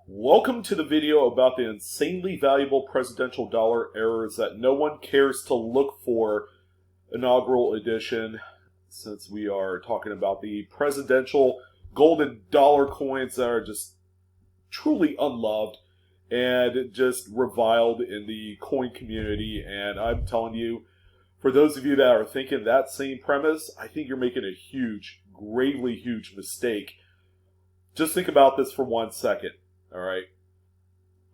Welcome to the video about the insanely valuable presidential dollar errors that no one cares to look for inaugural edition, since we are talking about the presidential golden dollar coins that are just truly unloved and just reviled in the coin community. And I'm telling you, for those of you that are thinking that same premise, I think you're making a huge, gravely huge mistake. Just think about this for 1 second. All right.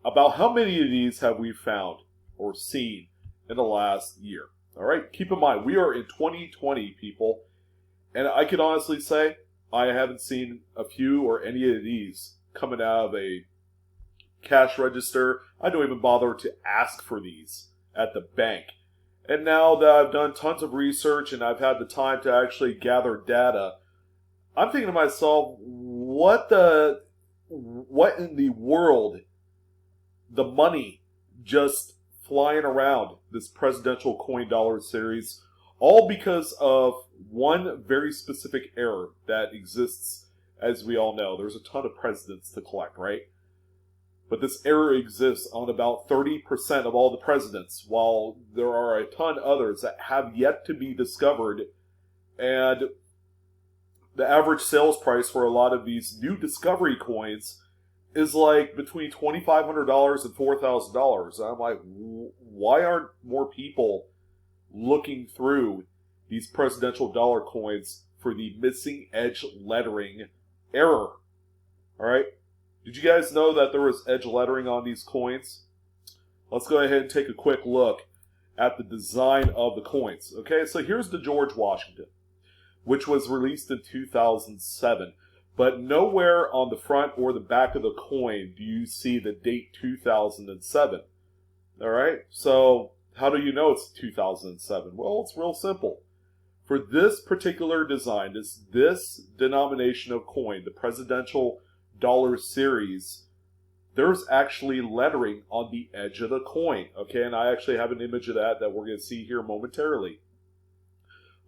About how many of these have we found or seen in the last year? All right. Keep in mind, we are in 2020, people. And I can honestly say I haven't seen a few or any of these coming out of a cash register. I don't even bother to ask for these at the bank. And now that I've done tons of research and I've had the time to actually gather data, I'm thinking to myself, what in the world, the money just flying around this presidential coin dollar series, all because of one very specific error that exists, as we all know. There's a ton of presidents to collect, right? But this error exists on about 30% of all the presidents, while there are a ton others that have yet to be discovered. And the average sales price for a lot of these new discovery coins is like between $2,500 and $4,000. I'm like, why aren't more people looking through these presidential dollar coins for the missing edge lettering error? All right. Did you guys know that there was edge lettering on these coins? Let's go ahead and take a quick look at the design of the coins. Okay, so here's the George Washington, which was released in 2007. But nowhere on the front or the back of the coin do you see the date 2007. All right, so how do you know it's 2007? Well, it's real simple. For this particular design, this denomination of coin, the presidential dollar series, there's actually lettering on the edge of the coin. Okay, and I actually have an image of that we're going to see here momentarily.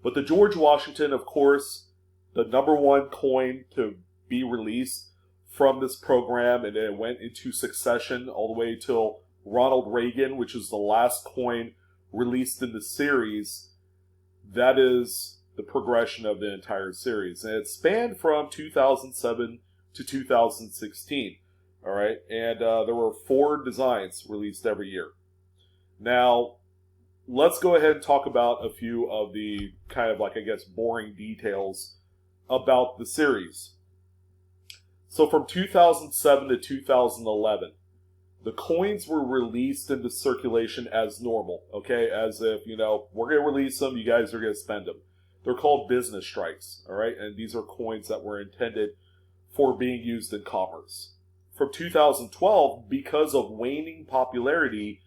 But the George Washington, of course, the number one coin to be released from this program, and it went into succession all the way till Ronald Reagan, which is the last coin released in the series. That is the progression of the entire series. And it spanned from 2007 to 2016. All right, and there were 4 designs released every year. Now, let's go ahead and talk about a few of the kind of, like, I guess, boring details about the series. So from 2007 to 2011, the coins were released into circulation as normal, okay? As if, you know, we're going to release them, you guys are going to spend them. They're called business strikes, all right? And these are coins that were intended for being used in commerce. From 2012, because of waning popularity,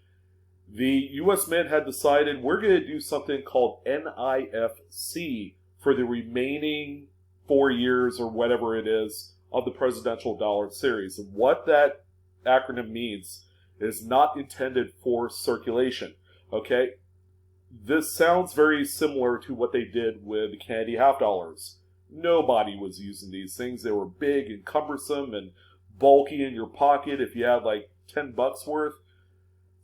the U.S. Mint had decided we're going to do something called NIFC for the remaining 4 years or whatever it is of the presidential dollar series. And what that acronym means is not intended for circulation. Okay? This sounds very similar to what they did with the candy half dollars. Nobody was using these things. They were big and cumbersome and bulky in your pocket if you had like $10 worth.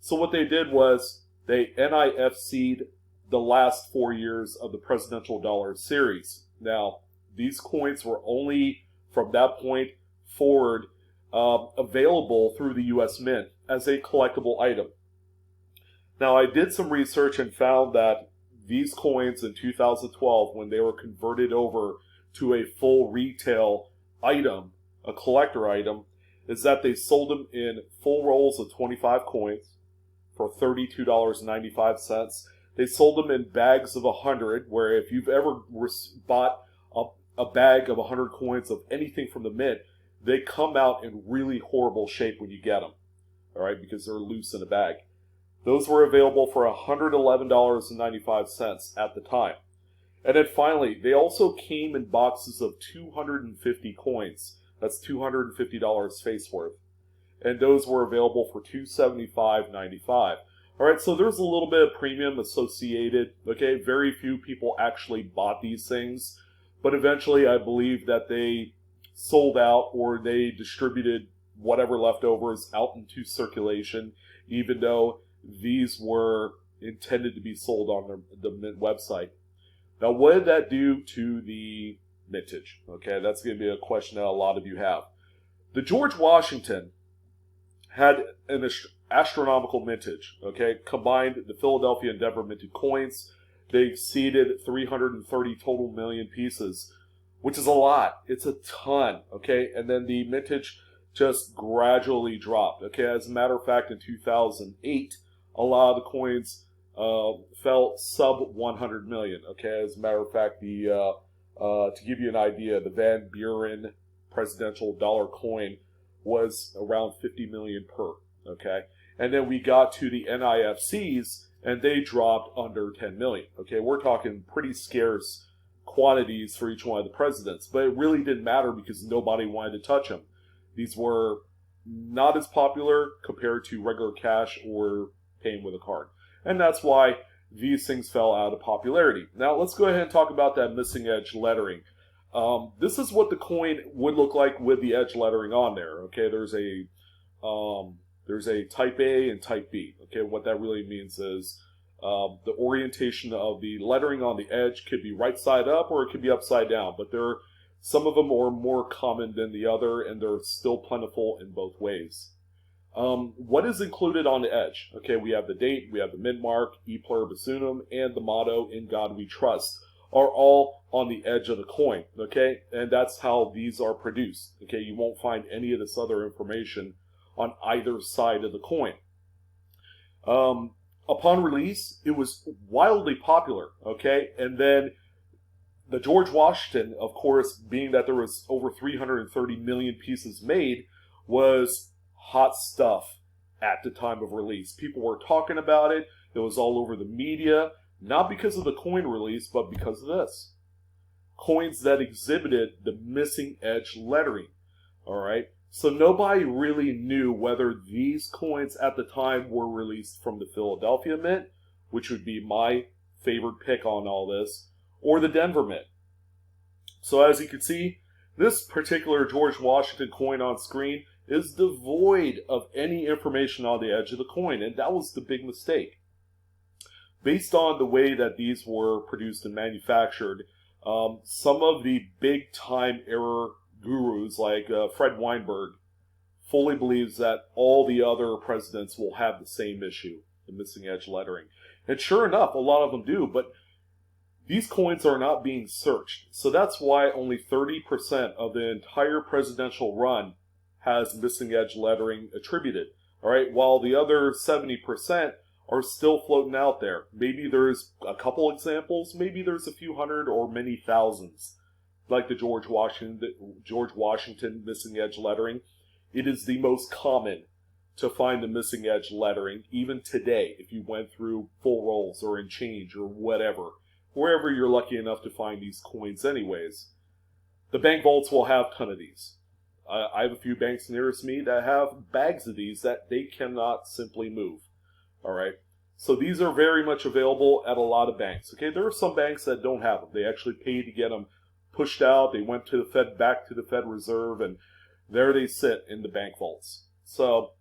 So what they did was they NIFC'd the last 4 years of the presidential dollar series. Now, these coins were only from that point forward available through the U.S. Mint as a collectible item. Now, I did some research and found that these coins in 2012, when they were converted over to a full retail item, a collector item, is that they sold them in full rolls of 25 coins for $32.95. They sold them in bags of 100, where if you've ever bought a bag of 100 coins of anything from the Mint, they come out in really horrible shape when you get them, all right, because they're loose in a bag. Those were available for $111.95 at the time. And then finally, they also came in boxes of 250 coins. That's $250 face worth. And those were available for $275.95. All right, so there's a little bit of premium associated. Okay, very few people actually bought these things. But eventually, I believe that they sold out or they distributed whatever leftovers out into circulation, even though these were intended to be sold on the Mint website. Now, what did that do to the mintage? Okay, that's going to be a question that a lot of you have. The George Washington had an astronomical mintage. Okay, combined the Philadelphia and Denver minted coins, they exceeded 330 total million pieces, which is a lot. It's a ton. Okay, and then the mintage just gradually dropped. Okay, as a matter of fact, in 2008, a lot of the coins fell sub 100 million. Okay, as a matter of fact, to give you an idea, the Van Buren presidential dollar coin was around 50 million per. Okay, and then we got to the NIFCs, and they dropped under 10 million. Okay, we're talking pretty scarce quantities for each one of the presidents, but it really didn't matter because nobody wanted to touch them. These were not as popular compared to regular cash or paying with a card. And that's why these things fell out of popularity. Now, let's go ahead and talk about that missing edge lettering. This is what the coin would look like with the edge lettering on there. Okay, there's a type A and type B. Okay, what that really means is the orientation of the lettering on the edge could be right side up or it could be upside down. But some of them are more common than the other, and they're still plentiful in both ways. What is included on the edge? Okay, we have the date, we have the mint mark, E pluribus unum, and the motto, "In God We Trust," are all on the edge of the coin. Okay, and that's how these are produced. Okay, you won't find any of this other information on either side of the coin. Upon release, it was wildly popular. Okay, and then the George Washington, of course, being that there was over 330 million pieces made, was hot stuff at the time of release. People were talking about it. It was all over the media, not because of the coin release, but because of this. Coins that exhibited the missing edge lettering. All right. So nobody really knew whether these coins at the time were released from the Philadelphia Mint, which would be my favorite pick on all this, or the Denver Mint. So as you can see, this particular George Washington coin on screen is devoid of any information on the edge of the coin, and that was the big mistake. Based on the way that these were produced and manufactured, some of the big-time error gurus like Fred Weinberg fully believes that all the other presidents will have the same issue, the missing edge lettering. And sure enough, a lot of them do, but these coins are not being searched. So that's why only 30% of the entire presidential run has missing edge lettering attributed. All right, while the other 70% are still floating out there. Maybe there's a couple examples, maybe there's a few hundred or many thousands. Like the George Washington missing edge lettering. It is the most common to find the missing edge lettering, even today, if you went through full rolls or in change or whatever. Wherever you're lucky enough to find these coins anyways. The bank vaults will have a ton of these. I have a few banks nearest me that have bags of these that they cannot simply move. Alright, so these are very much available at a lot of banks. Okay, there are some banks that don't have them. They actually paid to get them pushed out. They went to the Fed, back to the Fed Reserve, and there they sit in the bank vaults. So,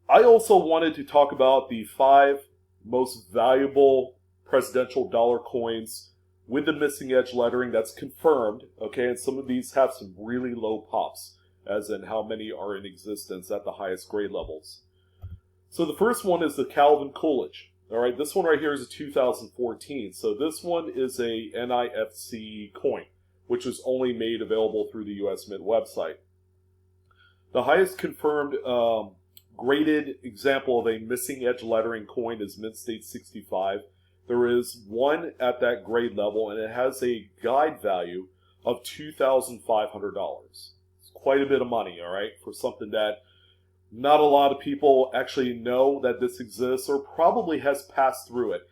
I also wanted to talk about the 5 most valuable presidential dollar coins with the missing edge lettering that's confirmed. Okay, and some of these have some really low pops, as in how many are in existence at the highest grade levels. So the first one is the Calvin Coolidge. All right, this one right here is a 2014. So this one is a NIFC coin, which was only made available through the U.S. Mint website. The highest confirmed graded example of a missing edge lettering coin is Mint State 65. There is one at that grade level, and it has a guide value of $2,500. It's quite a bit of money, all right, for something that not a lot of people actually know that this exists or probably has passed through it.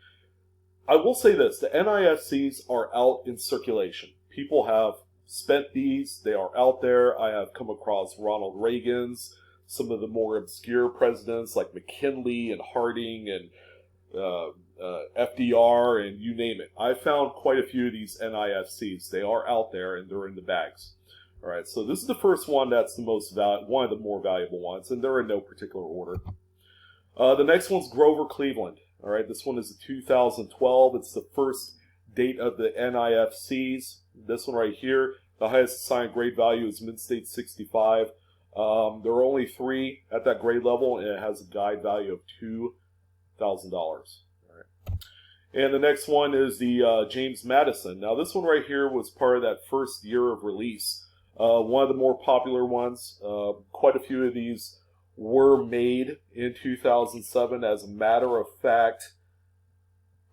I will say this, the NIFCs are out in circulation. People have spent these, they are out there. I have come across Ronald Reagan's, some of the more obscure presidents like McKinley and Harding and FDR and you name it. I found quite a few of these NIFCs. They are out there and they're in the bags. All right, so this is the first one that's the most one of the more valuable ones, and they're in no particular order. The next one's Grover Cleveland. All right, this one is a 2012. It's the first date of the NIFCs. This one right here, the highest assigned grade value is Mid-State 65. There are only 3 at that grade level, and it has a guide value of $2,000. All right. And the next one is the James Madison. Now, this one right here was part of that first year of release. One of the more popular ones. Quite a few of these were made in 2007. As a matter of fact,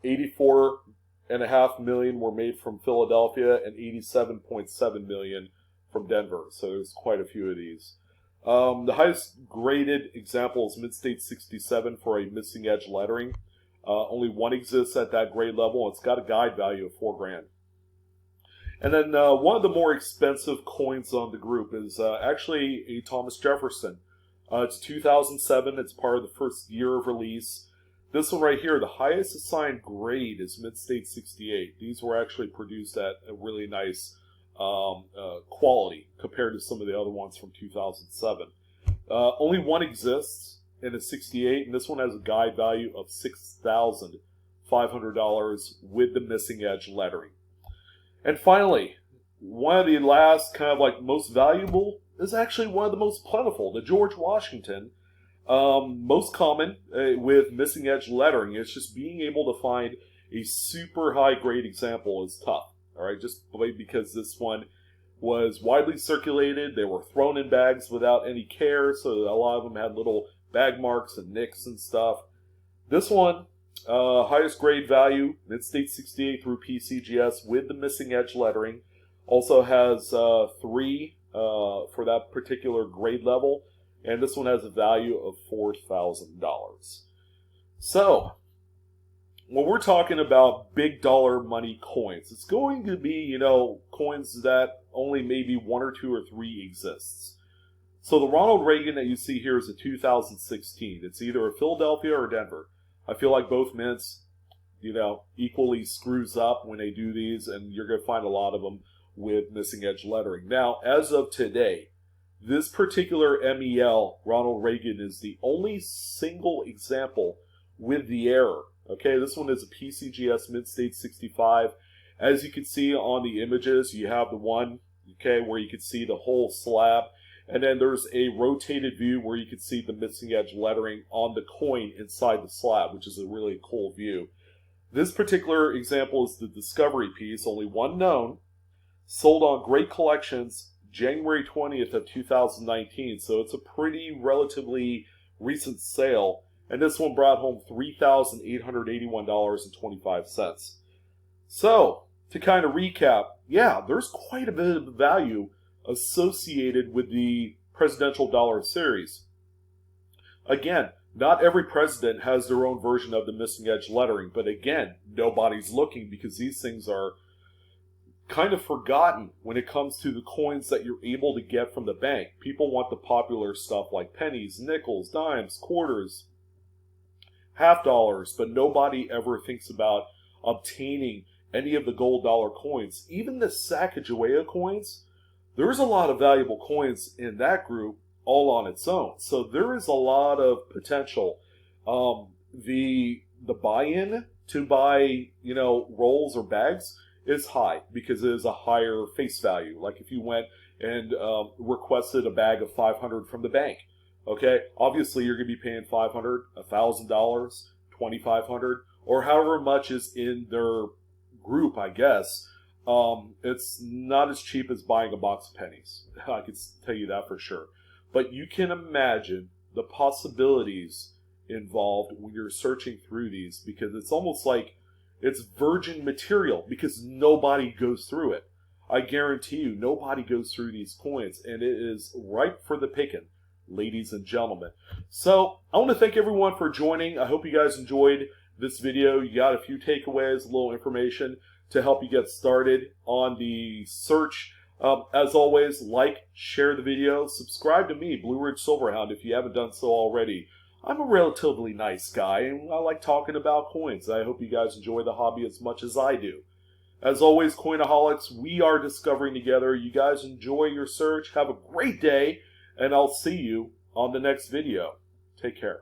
84.5 million were made from Philadelphia and 87.7 million from Denver. So there's quite a few of these. The highest graded example is Mid-State 67 for a missing edge lettering. Only one exists at that grade level, and it's got a guide value of $4,000. And then one of the more expensive coins on the group is actually a Thomas Jefferson. It's 2007. It's part of the first year of release. This one right here, the highest assigned grade is Mid-State 68. These were actually produced at a really nice quality compared to some of the other ones from 2007. Only one exists in a 68, and this one has a guide value of $6,500 with the missing edge lettering. And finally, one of the last kind of like most valuable is actually one of the most plentiful, the George Washington. Most common with missing edge lettering. It's just being able to find a super high grade example is tough. All right, just because this one was widely circulated. They were thrown in bags without any care, so a lot of them had little bag marks and nicks and stuff. This one, highest grade value, Mid-State 68 through PCGS with the missing edge lettering. Also has 3 for that particular grade level, and this one has a value of $4,000. So, when we're talking about big dollar money coins, it's going to be, coins that only maybe 1 or 2 or 3 exists. So the Ronald Reagan that you see here is a 2016. It's either a Philadelphia or Denver. I feel like both mints, equally screws up when they do these, and you're going to find a lot of them with missing edge lettering. Now, as of today, this particular MEL, Ronald Reagan, is the only single example with the error. Okay, this one is a PCGS Mid-State 65. As you can see on the images, you have the one, where you can see the whole slab. And then there's a rotated view where you can see the missing edge lettering on the coin inside the slab, which is a really cool view. This particular example is the discovery piece, only one known, sold on Great Collections January 20th of 2019. So it's a pretty relatively recent sale. And this one brought home $3,881.25. So, to kind of recap, yeah, there's quite a bit of value associated with the presidential dollar series. Again, not every president has their own version of the missing edge lettering, but again, nobody's looking because these things are kind of forgotten when it comes to the coins that you're able to get from the bank. People want the popular stuff like pennies, nickels, dimes, quarters, half dollars, but nobody ever thinks about obtaining any of the gold dollar coins. Even the Sacagawea coins, there's a lot of valuable coins in that group all on its own. So there is a lot of potential. The buy-in to buy, rolls or bags is high because it is a higher face value. Like if you went and requested a bag of 500 from the bank, okay, obviously you're going to be paying $500, $1,000, $2,500, or however much is in their group, I guess. It's not as cheap as buying a box of pennies. I can tell you that for sure. But you can imagine the possibilities involved when you're searching through these, because it's almost like it's virgin material because nobody goes through it. I guarantee you, nobody goes through these coins, and it is ripe for the picking, ladies and gentlemen. So I want to thank everyone for joining. I hope you guys enjoyed this video. You got a few takeaways, a little information to help you get started on the search. As always, like, share the video, subscribe to me, Blue Ridge Silverhound, if you haven't done so already. I'm a relatively nice guy, and I like talking about coins. I hope you guys enjoy the hobby as much as I do. As always, Coinaholics, we are discovering together. You guys enjoy your search. Have a great day, and I'll see you on the next video. Take care.